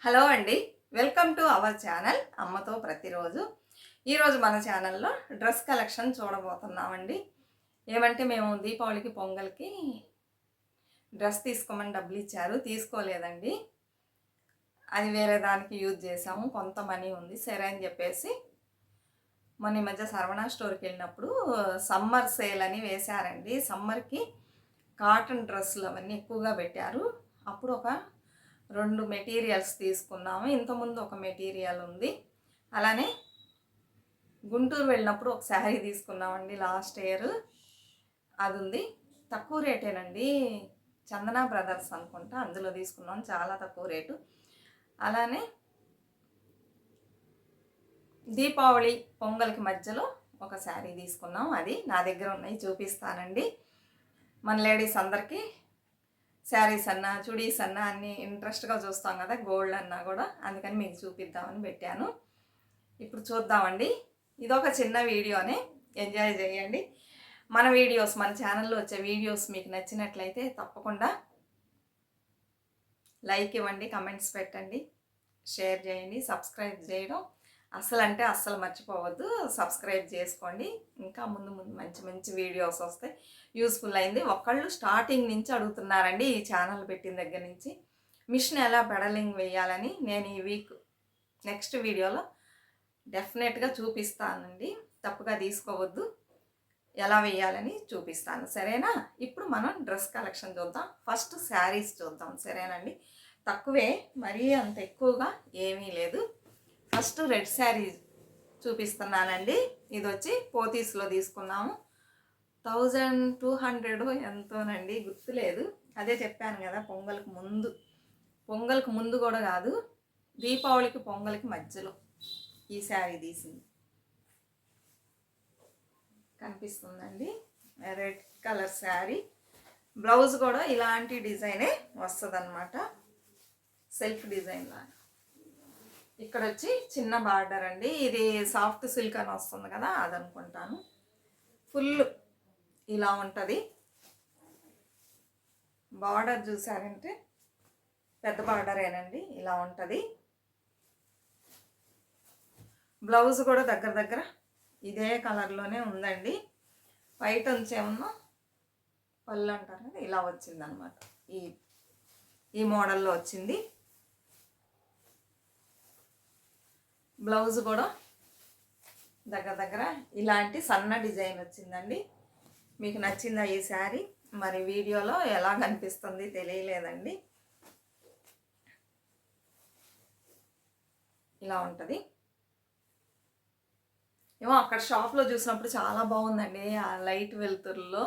Hello అండి, welcome to our channel అమ్మతో ప్రతిరోజు. ఈరోజు మన ఛానల్లో డ్రెస్ కలెక్షన్ చూడబోతున్నామండి. ఏమంటే మేము దీపావళికి పొంగల్కి డ్రెస్ తీసుకోమని డబ్బులు ఇచ్చారు, తీసుకోలేదండి. అది వేరే దానికి యూజ్ చేసాము, కొంత మనీ ఉంది సరే అని చెప్పేసి మొన్న ఈ మధ్య సరవణ స్టోర్కి వెళ్ళినప్పుడు సమ్మర్ సేల్ అని వేశారండి. సమ్మర్కి కాటన్ డ్రెస్సులు అవన్నీ ఎక్కువగా పెట్టారు. అప్పుడు ఒక 2 మెటీరియల్స్ తీసుకున్నాము. ఇంతకుముందు ఒక మెటీరియల్ ఉంది. అలానే గుంటూరు వెళ్ళినప్పుడు ఒక శారీ తీసుకున్నామండి లాస్ట్ ఇయర్, అది ఉంది. తక్కువ రేటేనండి, చందన బ్రదర్స్ అనుకుంటా, అందులో తీసుకున్నాం, చాలా తక్కువ రేటు. అలానే దీపావళి పొంగల్కి మధ్యలో ఒక శారీ తీసుకున్నాం, అది నా దగ్గర ఉన్నాయి, చూపిస్తానండి. మన లేడీస్ అందరికీ శారీస్ అన్నా చుడీస్ అన్నా అన్నీ ఇంట్రెస్ట్గా చూస్తాం కదా, గోల్డ్ అన్నా కూడా, అందుకని మీకు చూపిద్దామని పెట్టాను. ఇప్పుడు చూద్దామండి. ఇదొక చిన్న వీడియోనే, ఎంజాయ్ చేయండి. మన వీడియోస్, మన ఛానల్లో వచ్చే వీడియోస్ మీకు నచ్చినట్లయితే తప్పకుండా లైక్ ఇవ్వండి, కమెంట్స్ పెట్టండి, షేర్ చేయండి, సబ్స్క్రైబ్ చేయడం అస్సలు మర్చిపోవద్దు. సబ్స్క్రైబ్ చేసుకోండి, ఇంకా ముందు మంచి మంచి వీడియోస్ వస్తాయి. యూస్ఫుల్ అయింది. ఒకళ్ళు స్టార్టింగ్ నుంచి అడుగుతున్నారండి ఈ ఛానల్ పెట్టిన దగ్గర నుంచి, మిషన్ ఎలా పెడలింగ్ వేయాలని. నేను ఈ వీక్ నెక్స్ట్ వీడియోలో డెఫినెట్గా చూపిస్తానండి, తప్పుగా తీసుకోవద్దు. ఎలా వేయాలని చూపిస్తాను, సరేనా? ఇప్పుడు మనం డ్రెస్ కలెక్షన్ చూద్దాం. ఫస్ట్ శారీస్ చూద్దాం, సరేనండి? తక్కువే, మరీ అంత ఎక్కువగా ఏమీ లేదు. ఫస్ట్ రెడ్ శారీ చూపిస్తున్నానండి. ఇది వచ్చి పోతీస్లో తీసుకున్నాము. 1200 ఎంతోనండి, గుర్తులేదు. అదే చెప్పాను కదా, పొంగల్కి ముందు కూడా కాదు, దీపావళికి పొంగల్కి మధ్యలో ఈ శారీ తీసింది. కనిపిస్తుందండి, రెడ్ కలర్ శారీ. బ్లౌజ్ కూడా ఇలాంటి డిజైనే వస్తుంది అన్నమాట, సెల్ఫ్ డిజైన్ లాగా. ఇక్కడ వచ్చి చిన్న బార్డర్ అండి, ఇది సాఫ్ట్ సిల్క్ అని వస్తుంది కదా, అదనుకుంటాను. ఫుల్ ఇలా ఉంటుంది. బార్డర్ చూసారంటే పెద్ద బార్డరేనండి, ఇలా ఉంటుంది. బ్లౌజ్ కూడా దగ్గర ఇదే కలర్లోనే ఉందండి. వైట్ ఉంచేమన్నా పళ్ళు అంటారు కదా, ఇలా వచ్చిందనమాట. ఈ మోడల్లో వచ్చింది. బ్లౌజ్ కూడా దగ్గర ఇలాంటి సన్న డిజైన్ వచ్చిందండి. మీకు నచ్చిందా ఈ శారీ? మరి వీడియోలో ఎలా కనిపిస్తుంది తెలియలేదండి. ఇలా ఉంటుంది. ఏమో అక్కడ షాప్లో చూసినప్పుడు చాలా బాగుందండి, ఆ లైట్ వెలుతురులో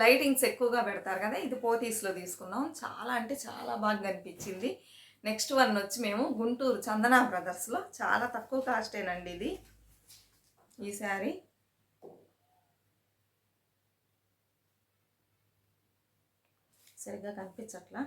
లైటింగ్స్ ఎక్కువగా పెడతారు కదా. ఇది పోతీస్లో తీసుకున్నాం, చాలా అంటే చాలా బాగా కనిపించింది. నెక్స్ట్ వన్ వచ్చి మేము గుంటూరు చందన బ్రదర్స్లో, చాలా తక్కువ కాస్టేనండి ఇది. ఈ శారీ సరిగ్గా కనిపించట్లా,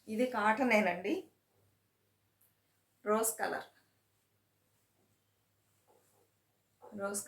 ఇది కాటనేనండి, రోజ్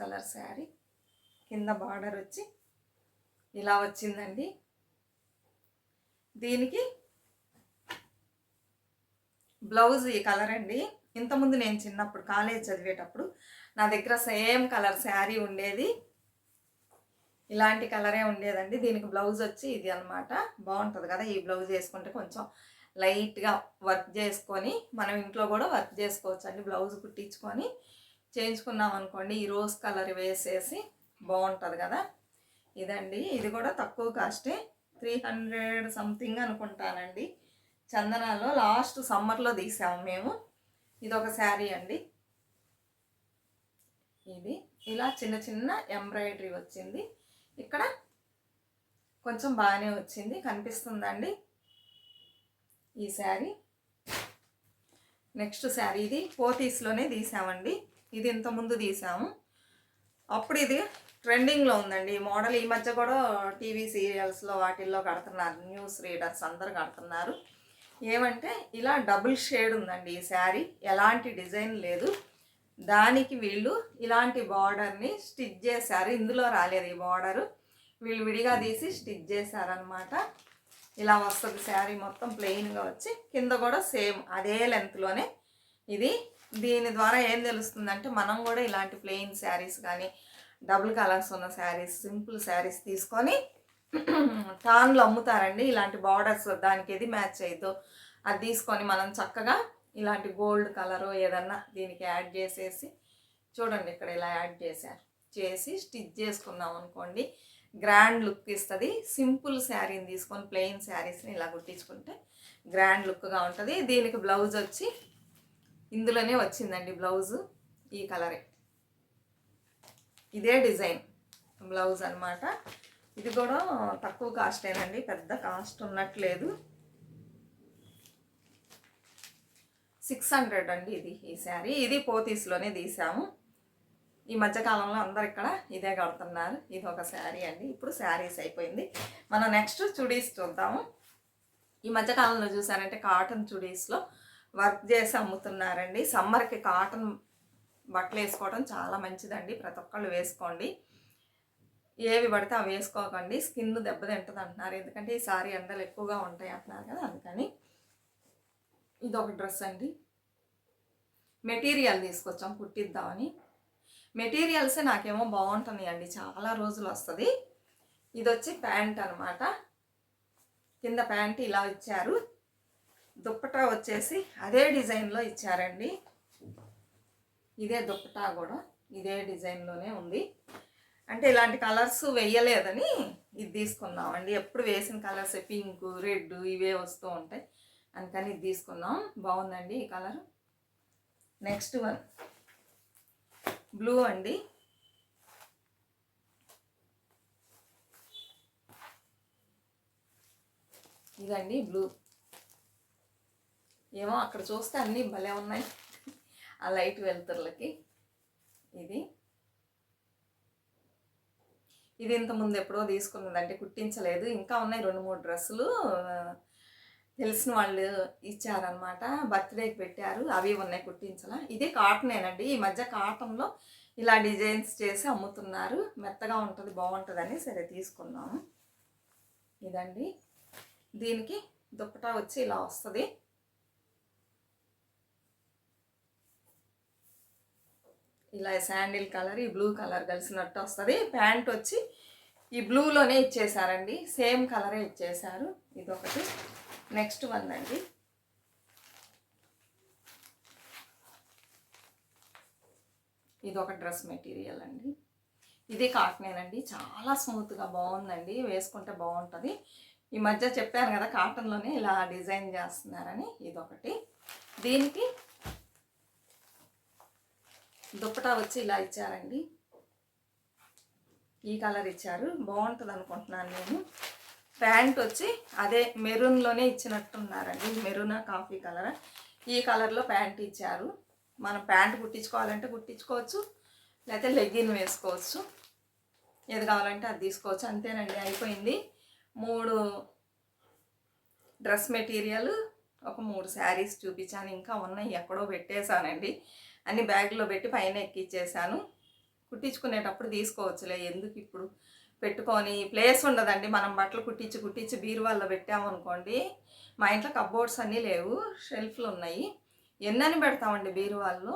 కలర్ శారీ. కింద బార్డర్ వచ్చి ఇలా వచ్చిందండి. దీనికి బ్లౌజ్ ఈ కలర్ అండి. ఇంతకుముందు నేను చిన్నప్పుడు కాలేజ్ చదివేటప్పుడు నా దగ్గర సేమ్ కలర్ శారీ ఉండేది, ఇలాంటి కలరే ఉండేదండి. దీనికి బ్లౌజ్ వచ్చి ఇది అనమాట. బాగుంటుంది కదా, ఈ బ్లౌజ్ వేసుకుంటే కొంచెం లైట్గా వర్క్ చేసుకొని, మనం ఇంట్లో కూడా వర్క్ చేసుకోవచ్చు అండి. బ్లౌజ్ కుట్టించుకొని చేయించుకున్నాం అనుకోండి, ఈ రోజ్ కలర్ వేసేసి బాగుంటుంది కదా. ఇదండి, ఇది కూడా తక్కువ కాస్టే, 300 సంథింగ్ అనుకుంటానండి. చందనాలో లాస్ట్ సమ్మర్లో తీసాము మేము. ఇదొక శారీ అండి. ఇది ఇలా చిన్న ఎంబ్రాయిడరీ వచ్చింది. ఇక్కడ కొంచెం బాగానే వచ్చింది, కనిపిస్తుందండి ఈ శారీ. నెక్స్ట్ శారీ ఇది పోతీస్లోనే తీసామండి. ఇది ఇంతకుముందు తీసాము, అప్పుడు ఇది ట్రెండింగ్లో ఉందండి ఈ మోడల్. ఈ మధ్య కూడా టీవీ సీరియల్స్లో వాటిల్లో కడుతున్నారు, న్యూస్ రీడర్స్ అందరు కడుతున్నారు. ఏమంటే ఇలా డబుల్ షేడ్ ఉందండి ఈ శారీ, ఎలాంటి డిజైన్ లేదు. దానికి వీళ్ళు ఇలాంటి బార్డర్ని స్టిచ్ చేశారు. ఇందులో రాలేదు ఈ బార్డరు, వీళ్ళు విడిగా తీసి స్టిచ్ చేశారనమాట. ఇలా వస్తుంది శారీ మొత్తం ప్లెయిన్గా వచ్చి, కింద కూడా సేమ్ అదే లెంత్లోనే. ఇది దీని ద్వారా ఏం తెలుస్తుందంటే మనం కూడా ఇలాంటి ప్లెయిన్ శారీస్ కానీ డబుల్ కలర్స్ ఉన్న శారీస్, సింపుల్ శారీస్ తీసుకొని టాన్లో అమ్ముతారండి. ఇలాంటి బార్డర్స్ దానికి ఏది మ్యాచ్ అయ్యిద్దో అది తీసుకొని మనం చక్కగా ఇలాంటి గోల్డ్ కలరు ఏదన్నా దీనికి యాడ్ చేసేసి, చూడండి ఇక్కడ ఇలా యాడ్ చేసి స్టిచ్ చేసుకున్నాం అనుకోండి, గ్రాండ్ లుక్ ఇస్తుంది. సింపుల్ శారీని తీసుకొని ప్లెయిన్ శారీస్ని ఇలా కుట్టించుకుంటే గ్రాండ్ లుక్గా ఉంటుంది. దీనికి బ్లౌజ్ వచ్చి ఇందులోనే వచ్చిందండి బ్లౌజు, ఈ కలరే, ఇదే డిజైన్ బ్లౌజ్ అనమాట. ఇది కూడా తక్కువ కాస్టేనండి, పెద్ద కాస్ట్ ఉన్నట్లేదు. 600 అండి ఇది, ఈ శారీ. ఇది పోతీస్లోనే తీసాము. ఈ మధ్యకాలంలో అందరు ఇక్కడ ఇదే కడుతున్నారు. ఇది ఒక శారీ అండి. ఇప్పుడు శారీస్ అయిపోయింది, మనం నెక్స్ట్ చుడీస్ చూద్దాము. ఈ మధ్యకాలంలో చూసారంటే కాటన్ చుడీస్లో వర్క్ చేసి అమ్ముతున్నారండి. సమ్మర్కి కాటన్ బట్టలు వేసుకోవడం చాలా మంచిదండి, ప్రతి ఒక్కళ్ళు వేసుకోండి. ఏవి పడితే అవి వేసుకోకండి, స్కిన్ దెబ్బతింటుంది అంటున్నారు. ఎందుకంటే ఈ సారీ ఎండలు ఎక్కువగా ఉంటాయి అంటున్నారు కదా, అందుకని. ఇదొక డ్రెస్ అండి, మెటీరియల్ తీసుకొచ్చాం కుట్టిద్దామని. మెటీరియల్సే నాకేమో బాగుంటున్నాయి అండి, చాలా రోజులు వస్తుంది. ఇది వచ్చి ప్యాంట్ అనమాట, కింద ప్యాంట్ ఇలా ఇచ్చారు. దుప్పటా వచ్చేసి అదే డిజైన్లో ఇచ్చారండి. ఇదే దుప్పటా కూడా ఇదే డిజైన్లోనే ఉంది. అంటే ఇలాంటి కలర్స్ వేయలేదని ఇది తీసుకున్నామండి. ఎప్పుడు వేసిన కలర్స్ పింక్, రెడ్ ఇవే వస్తూ ఉంటాయి, అందుకని ఇది తీసుకున్నాం. బాగుందండి ఈ కలర్. నెక్స్ట్ వన్ బ్లూ అండి. ఇదండి బ్లూ. ఏమో అక్కడ చూస్తే అన్నీ భలే ఉన్నాయి ఆ లైట్ వెలుతుర్లకి. ఇది ఇంతకుముందు ఎప్పుడో తీసుకున్నదంటే కుట్టించలేదు, ఇంకా ఉన్నాయి 2-3 డ్రెస్సులు తెలిసిన వాళ్ళు ఇచ్చారనమాట, బర్త్డేకి పెట్టారు, అవి ఉన్నాయి కుట్టించలా. ఇది కాటనేనండి. ఈ మధ్య కాటన్లో ఇలా డిజైన్స్ చేసి అమ్ముతున్నారు, మెత్తగా ఉంటుంది, బాగుంటుందని సరే తీసుకున్నాము. ఇదండి, దీనికి దుప్పటా వచ్చి ఇలా వస్తుంది. ఇలా శాండిల్ కలర్, ఈ బ్లూ కలర్ కలిసినట్టు వస్తుంది. ప్యాంట్ వచ్చి ఈ బ్లూలోనే ఇచ్చేసారండి, సేమ్ కలరే ఇచ్చేసారు. ఇదొకటి. నెక్స్ట్ వన్ అండి, ఇదొక డ్రెస్ మెటీరియల్ అండి. ఇది కాటనేనండి, చాలా స్మూత్గా బాగుందండి, వేసుకుంటే బాగుంటుంది. ఈ మధ్య చెప్పాను కదా కాటన్లోనే ఇలా డిజైన్ చేస్తున్నారని. ఇదొకటి. దీనికి దుప్పటా వచ్చి ఇలా ఇచ్చారండి, ఈ కలర్ ఇచ్చారు, బాగుంటుంది అనుకుంటున్నాను నేను. ప్యాంట్ వచ్చి అదే మెరూన్లోనే ఇచ్చినట్టున్నారండి, మెరూనా కాఫీ కలర్, ఈ కలర్లో ప్యాంట్ ఇచ్చారు. మనం ప్యాంట్ కుట్టించుకోవాలంటే కుట్టించుకోవచ్చు, లేకపోతే లెగ్గిన్ వేసుకోవచ్చు, ఏది కావాలంటే అది తీసుకోవచ్చు. అంతేనండి, అయిపోయింది. 3 డ్రెస్ మెటీరియల్, ఒక 3 శారీస్ చూపించాను, ఇంకా ఉన్నాయి ఎక్కడో పెట్టేశానండి. అన్ని బ్యాగ్లో పెట్టి పైన ఎక్కిచ్చేసాను. కుట్టించుకునేటప్పుడు తీసుకోవచ్చులే, ఎందుకు ఇప్పుడు పెట్టుకొని ప్లేస్ ఉండదండి. మనం బట్టలు కుట్టించి బీరువాల్లో పెట్టామనుకోండి, మా ఇంట్లో కబోర్డ్స్ అన్నీ లేవు, షెల్ఫ్లు ఉన్నాయి, ఎన్నని పెడతామండి బీరువాల్లో.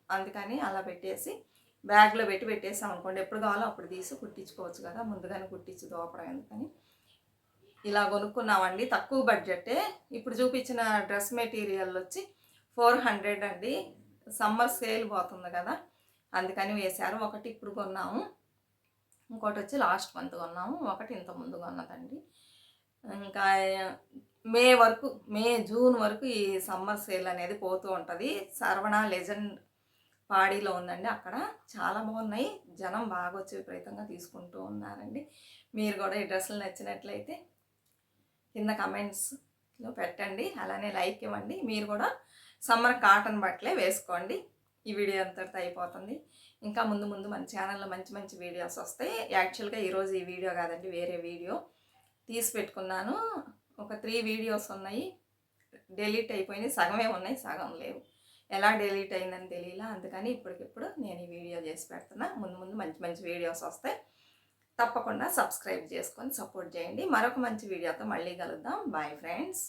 అందుకని అలా పెట్టేసి బ్యాగ్లో పెట్టేసాం అనుకోండి, ఎప్పుడు కావాలో అప్పుడు తీసి కుట్టించుకోవచ్చు కదా, ముందుగానే కుట్టించి దోపడం ఎందుకని ఇలా కొనుక్కున్నామండి. తక్కువ బడ్జెటే. ఇప్పుడు చూపించిన డ్రెస్ మెటీరియల్ వచ్చి 400 అండి. సమ్మర్ సేల్ పోతుంది కదా, అందుకని వేశారు. ఒకటి ఇప్పుడు కొన్నాము, ఇంకోటి వచ్చి లాస్ట్ మంత్ కొన్నాము, ఒకటి ఇంత ముందు కొన్నదండి. ఇంకా మే జూన్ వరకు ఈ సమ్మర్ సేల్ అనేది పోతూ ఉంటుంది. సర్వణ లెజెండ్ పాడీలో ఉందండి, అక్కడ చాలా బాగున్నాయి, జనం బాగా వచ్చి విపరీతంగా తీసుకుంటూ ఉన్నారండి. మీరు కూడా ఈ డ్రెస్సులు నచ్చినట్లయితే కింద కమెంట్స్లో పెట్టండి, అలానే లైక్ ఇవ్వండి. మీరు కూడా సమ్మర్ కాటన్ బట్టలే వేసుకోండి. ఈ వీడియో అంతటితో అయిపోతుంది. ఇంకా ముందు మన ఛానల్లో మంచి వీడియోస్ వస్తాయి. యాక్చువల్గా ఈరోజు ఈ వీడియో కాదండి, వేరే వీడియో తీసి పెట్టుకున్నాను. ఒక 3 వీడియోస్ ఉన్నాయి, డిలీట్ అయిపోయినాయి, సగమే ఉన్నాయి, సగం లేవు. ఎలా డిలీట్ అయిందని తెలియలా, అందుకని ఇప్పటికిప్పుడు నేను ఈ వీడియో చేసి పెడుతున్నా. ముందు మంచి వీడియోస్ వస్తాయి. తప్పకుండా సబ్స్క్రైబ్ చేసుకొని సపోర్ట్ చేయండి. మరొక మంచి వీడియోతో మళ్ళీ కలుద్దాం. Bye friends.